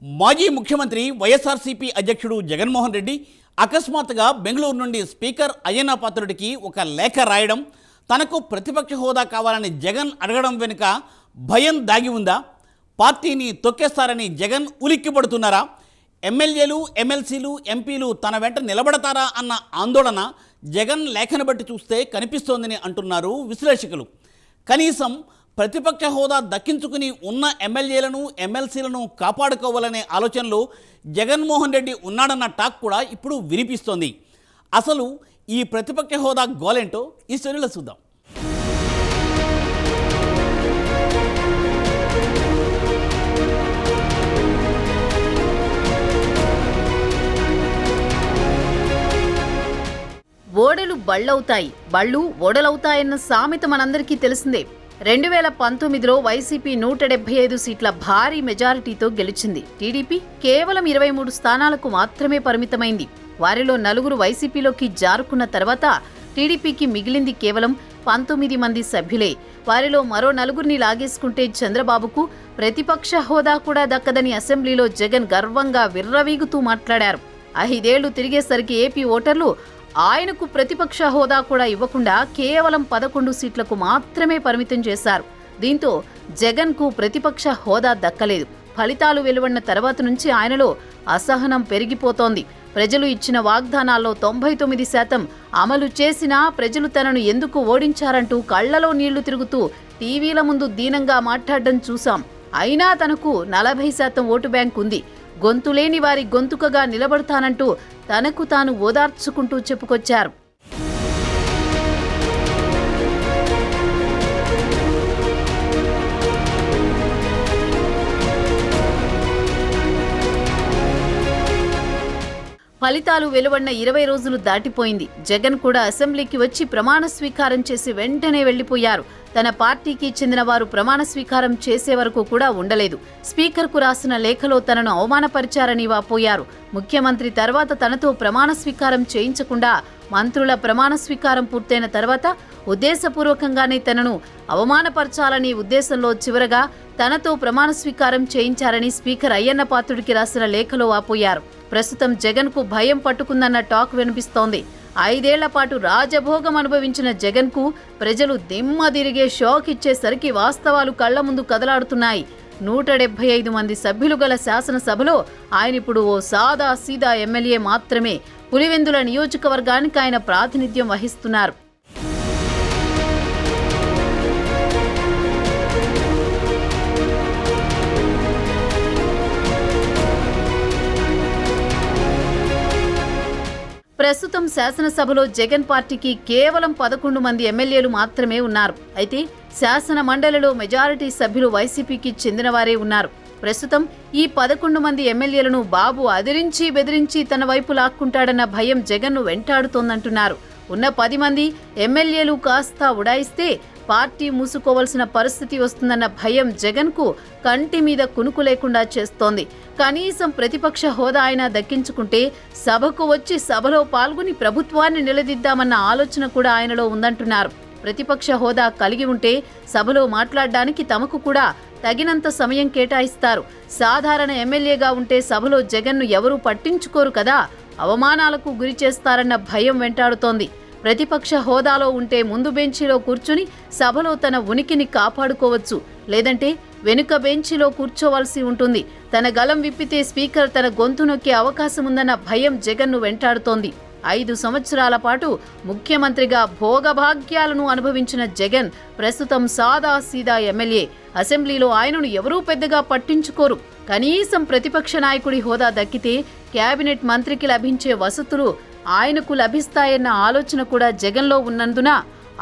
మాజీ ముఖ్యమంత్రి వైఎస్ఆర్సీపీ అధ్యక్షుడు జగన్మోహన్ రెడ్డి అకస్మాత్తుగా బెంగళూరు నుండి స్పీకర్ అయ్యన్న పాత్రుడికి ఒక లేఖ రాయడం, తనకు ప్రతిపక్ష హోదా కావాలని జగన్ అడగడం వెనుక భయం దాగి ఉందా? పార్టీని తొక్కేస్తారని జగన్ ఉలిక్కిపడుతున్నారా? ఎమ్మెల్యేలు, ఎమ్మెల్సీలు, ఎంపీలు తన వెంట నిలబడతారా అన్న ఆందోళన జగన్ లేఖను బట్టి చూస్తే కనిపిస్తోందని అంటున్నారు విశ్లేషకులు. కనీసం ప్రతిపక్ష హోదా దక్కించుకుని ఉన్న ఎమ్మెల్యేలను, ఎమ్మెల్సీలను కాపాడుకోవాలనే ఆలోచనలో జగన్మోహన్ రెడ్డి ఉన్నాడన్న టాక్ కూడా ఇప్పుడు వినిపిస్తోంది. అసలు ఈ ప్రతిపక్ష హోదా గోలేంటో ఈ స్టోరీలో చూద్దాం. ఓడలు బళ్ళవుతాయి, బళ్ళు ఓడలవుతాయన్న సామెత మనందరికీ తెలిసిందే. 2019లో వైసీపీ 175 సీట్ల భారీ మెజారిటీతో గెలిచింది. టీడీపీ కేవలం 23 స్థానాలకు మాత్రమే పరిమితమైంది. వారిలో 4 వైసీపీలోకి జారుకున్న తర్వాత టీడీపీకి మిగిలింది కేవలం 19 మంది సభ్యులే. వారిలో మరో 4 లాగేసుకుంటే చంద్రబాబుకు ప్రతిపక్ష హోదా కూడా దక్కదని అసెంబ్లీలో జగన్ గర్వంగా విర్రవీగుతూ మాట్లాడారు. 5 ఏళ్లు తిరిగేసరికి ఏపీ ఓటర్లు ఆయనకు ప్రతిపక్ష హోదా కూడా ఇవ్వకుండా కేవలం 11 సీట్లకు మాత్రమే పరిమితం చేశారు. దీంతో జగన్కు ప్రతిపక్ష హోదా దక్కలేదు. ఫలితాలు వెలువడిన తర్వాత నుంచి ఆయనలో అసహనం పెరిగిపోతోంది. ప్రజలు ఇచ్చిన వాగ్దానాల్లో 99% అమలు చేసినా ప్రజలు తనను ఎందుకు ఓడించారంటూ కళ్లలో నీళ్లు తిరుగుతూ టీవీల ముందు దీనంగా మాట్లాడడం చూశాం. అయినా తనకు 40% ఓటు బ్యాంక్ ఉంది, గొంతులేని వారి గొంతుకగా నిలబడతానంటూ తనకు తాను ఓదార్చుకుంటూ చెప్పుకొచ్చారు. ఫలితాలు వెలువడిన 20 రోజులు దాటిపోయింది. జగన్ కూడా అసెంబ్లీకి వచ్చి ప్రమాణ స్వీకారం చేసి వెంటనే వెళ్లిపోయారు. తన పార్టీకి చెందిన వారు ప్రమాణ స్వీకారం చేసే వరకు కూడా ఉండలేదు. స్పీకర్కు రాసిన లేఖలో తనను అవమానపరిచారని వాపోయారు. ముఖ్యమంత్రి తర్వాత తనతో ప్రమాణ స్వీకారం చేయించకుండా మంత్రుల ప్రమాణ స్వీకారం పూర్తయిన తర్వాత ఉద్దేశపూర్వకంగానే తనను అవమానపరచాలని ఉద్దేశంలో చివరగా తనతో ప్రమాణ స్వీకారం చేయించారని స్పీకర్ అయ్యన్న పాత్రుడికి రాసిన లేఖలో వాపోయారు. ప్రస్తుతం జగన్కు భయం పట్టుకుందన్న టాక్ వినిపిస్తోంది. 5 ఏళ్ల పాటు రాజభోగం అనుభవించిన జగన్కు ప్రజలు దిమ్మదిరిగే షాక్ ఇచ్చేసరికి వాస్తవాలు కళ్ల ముందు కదలాడుతున్నాయి. 175 మంది సభ్యులు గల శాసనసభలో ఆయనిప్పుడు ఓ సాదా సీదా ఎమ్మెల్యే మాత్రమే. పులివెందుల నియోజకవర్గానికి ఆయన ప్రాతినిధ్యం వహిస్తున్నారు. ప్రస్తుతం శాసనసభలో జగన్ పార్టీకి కేవలం 11 మంది ఎమ్మెల్యేలు మాత్రమే ఉన్నారు. అయితే శాసన మండలిలో మెజారిటీ సభ్యులు వైసీపీకి చెందినవారే ఉన్నారు. ప్రస్తుతం ఈ 11 మంది ఎమ్మెల్యేలను బాబు అదిరించి బెదిరించి తన వైపు లాక్కుంటాడన్న భయం జగన్ను వెంటాడుతోందంటున్నారు. ఉన్న 10 మంది ఎమ్మెల్యేలు కాస్త ఉడాయిస్తే పార్టీ మూసుకోవాల్సిన పరిస్థితి వస్తుందన్న భయం జగన్కు కంటి మీద కునుకు లేకుండా చేస్తోంది. కనీసం ప్రతిపక్ష హోదా అయినా దక్కించుకుంటే సభకు వచ్చి సభలో పాల్గొని ప్రభుత్వాన్ని నిలదీద్దామన్న ఆలోచన కూడా ఆయనలో ఉందంటున్నారు. ప్రతిపక్ష హోదా కలిగి ఉంటే సభలో మాట్లాడడానికి తమకు కూడా తగినంత సమయం కేటాయిస్తారు. సాధారణ ఎమ్మెల్యేగా ఉంటే సభలో జగన్ను ఎవరూ పట్టించుకోరు కదా, అవమానాలకు గురి చేస్తారన్న భయం వెంటాడుతోంది. ప్రతిపక్ష హోదాలో ఉంటే ముందు బెంచీలో కూర్చుని సభలో తన ఉనికిని కాపాడుకోవచ్చు, లేదంటే వెనుక బెంచీలో కూర్చోవలసి ఉంటుంది. తన గలం విప్పితే స్పీకర్ తన గొంతు నొక్కే అవకాశం ఉందన్న భయం జగన్ను వెంటాడుతోంది. 5 సంవత్సరాల పాటు ముఖ్యమంత్రిగా భోగభాగ్యాలను అనుభవించిన జగన్ ప్రస్తుతం సాదా సీదా ఎమ్మెల్యే. అసెంబ్లీలో ఆయనను ఎవరూ పెద్దగా పట్టించుకోరు. కనీసం ప్రతిపక్ష నాయకుడి హోదా దక్కితే కేబినెట్ మంత్రికి లభించే వసతులు ఆయనకు లభిస్తాయన్న ఆలోచన కూడా జగన్లో ఉన్నందున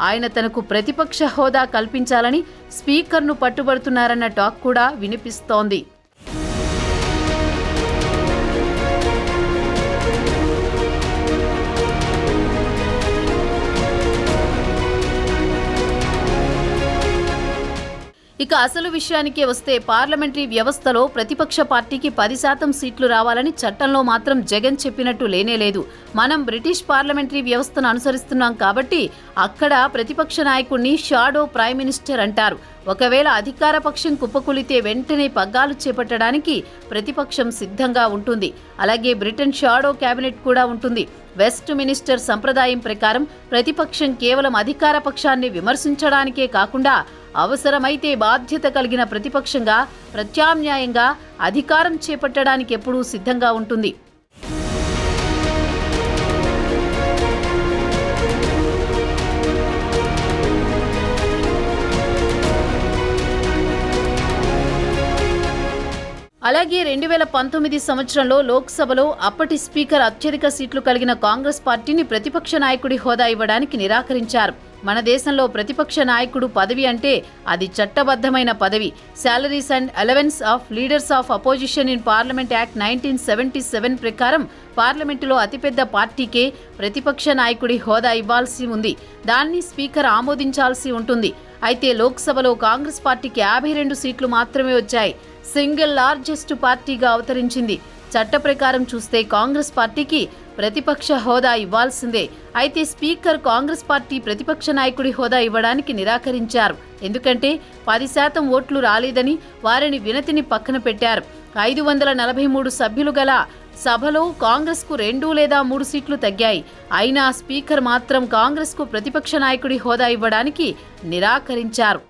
ఆయన తనకు ప్రతిపక్ష హోదా కల్పించాలని స్పీకర్ను పట్టుబడుతున్నారన్న టాక్ కూడా వినిపిస్తోంది. ఇక అసలు విషయానికే వస్తే పార్లమెంటరీ వ్యవస్థలో ప్రతిపక్ష పార్టీకి 10% సీట్లు రావాలని చట్టంలో మాత్రం జగన్ చెప్పినట్టు లేనేలేదు. మనం బ్రిటిష్ పార్లమెంటరీ వ్యవస్థను అనుసరిస్తున్నాం కాబట్టి అక్కడ ప్రతిపక్ష నాయకుడిని షాడో ప్రైమ్ మినిస్టర్ అంటారు. ఒకవేళ అధికార పక్షం కుప్పకూలితే వెంటనే పగ్గాలు చేపట్టడానికి ప్రతిపక్షం సిద్ధంగా ఉంటుంది. అలాగే బ్రిటన్ షాడో క్యాబినెట్ కూడా ఉంటుంది. వెస్ట్ మినిస్టర్ సంప్రదాయం ప్రకారం ప్రతిపక్షం కేవలం అధికార పక్షాన్ని విమర్శించడానికే కాకుండా అవసరమైతే బాధ్యత కలిగిన ప్రతిపక్షంగా ప్రత్యామ్నాయంగా అధికారం చేపట్టడానికి ఎప్పుడూ సిద్ధంగా ఉంటుంది. అలాగే 2019 సంవత్సరంలో లోక్సభలో అప్పటి స్పీకర్ అత్యధిక సీట్లు కలిగిన కాంగ్రెస్ పార్టీని ప్రతిపక్ష నాయకుడి హోదా ఇవ్వడానికి నిరాకరించారు. మన దేశంలో ప్రతిపక్ష నాయకుడు పదవి అంటే అది చట్టబద్ధమైన పదవి. Salaries and allowance of leaders of opposition in parliament act 1977 ప్రకారం పార్లమెంటులో అతిపెద్ద పార్టీకే ప్రతిపక్ష నాయకుడి హోదా ఇవ్వాల్సి ఉంది. దాన్ని స్పీకర్ ఆమోదించాల్సి ఉంటుంది. అయితే లోక్సభలో కాంగ్రెస్ పార్టీకి 52 సీట్లు మాత్రమే వచ్చాయి. సింగిల్ లార్జెస్ట్ పార్టీగా అవతరించింది. చట్ట ప్రకారం చూస్తే కాంగ్రెస్ పార్టీకి ప్రతిపక్ష హోదా ఇవ్వాల్సిందే. అయితే స్పీకర్ కాంగ్రెస్ పార్టీ ప్రతిపక్ష నాయకుడి హోదా ఇవ్వడానికి నిరాకరించారు. ఎందుకంటే 10% ఓట్లు రాలేదని వారిని వినతిని పక్కన పెట్టారు. 543 సభ్యులు గల సభలో కాంగ్రెస్కు 2 లేదా 3 సీట్లు తగ్గాయి. అయినా స్పీకర్ మాత్రం కాంగ్రెస్కు ప్రతిపక్ష నాయకుడి హోదా ఇవ్వడానికి నిరాకరించారు.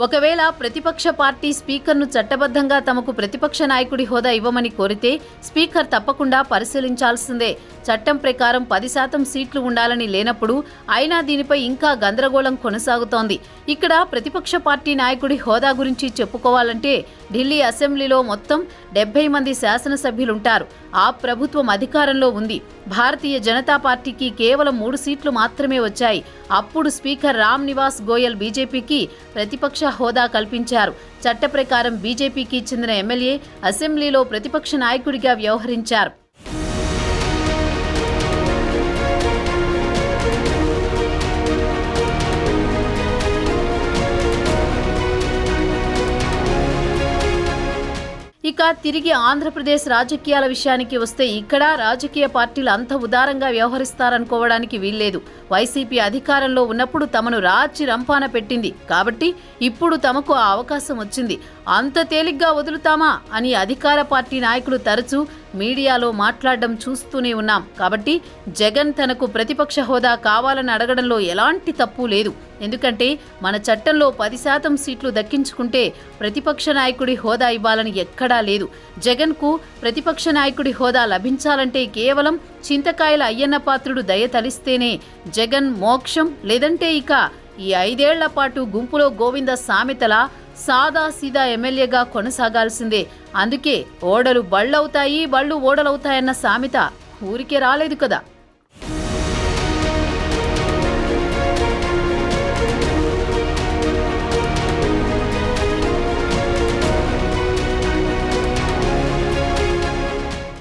ఒకవేళ ప్రతిపక్ష పార్టీ స్పీకర్ను చట్టబద్ధంగా తమకు ప్రతిపక్ష నాయకుడి హోదా ఇవ్వమని కోరితే స్పీకర్ తప్పకుండా పరిశీలించాల్సిందే. చట్టం ప్రకారం 10% సీట్లు ఉండాలని లేనప్పుడు అయినా దీనిపై ఇంకా గందరగోళం కొనసాగుతోంది. ఇక్కడ ప్రతిపక్ష పార్టీ నాయకుడి హోదా గురించి చెప్పుకోవాలంటే ఢిల్లీ అసెంబ్లీలో మొత్తం 70 మంది శాసనసభ్యులుంటారు. ఆ ప్రభుత్వం అధికారంలో ఉంది. భారతీయ జనతా పార్టీకి కేవలం 3 సీట్లు మాత్రమే వచ్చాయి. అప్పుడు స్పీకర్ రామ్ నివాస్ గోయల్ బీజేపీకి ప్రతిపక్ష హోదా కల్పించారు. చట్ట ప్రకారం బీజేపీకి చెందిన ఎమ్మెల్యే అసెంబ్లీలో ప్రతిపక్ష నాయకుడిగా వ్యవహరించారు. ఇక తిరిగి ఆంధ్రప్రదేశ్ రాజకీయాల విషయానికి వస్తే ఇక్కడ రాజకీయ పార్టీలు అంత ఉదారంగా వ్యవహరిస్తారనుకోవడానికి వీల్లేదు. వైసీపీ అధికారంలో ఉన్నప్పుడు తమను రాచి రంపాన పెట్టింది కాబట్టి ఇప్పుడు తమకు ఆ అవకాశం వచ్చింది. అంత తేలిగ్గా వదులుతామా అని అధికార పార్టీ నాయకులు తరచూ మీడియాలో మాట్లాడడం చూస్తూనే ఉన్నాం. కాబట్టి జగన్ తనకు ప్రతిపక్ష హోదా కావాలని అడగడంలో ఎలాంటి తప్పు లేదు. ఎందుకంటే మన చట్టంలో 10% సీట్లు దక్కించుకుంటే ప్రతిపక్ష నాయకుడి హోదా ఇవ్వాలని ఎక్కడా లేదు. జగన్కు ప్రతిపక్ష నాయకుడి హోదా లభించాలంటే కేవలం చింతకాయల అయ్యన్న పాత్రుడు దయ తలిస్తేనే జగన్ మోక్షం. లేదంటే ఇక ఈ 5 ఏళ్ల పాటు గుంపులో గోవింద సామెతలా సాదా సీదా ఎమ్మెల్యేగా కొనసాగాల్సిందే. అందుకే ఓడలు బళ్ళవుతాయి, బళ్ళు ఓడలవుతాయన్న సామెత ఊరికే రాలేదు కదా.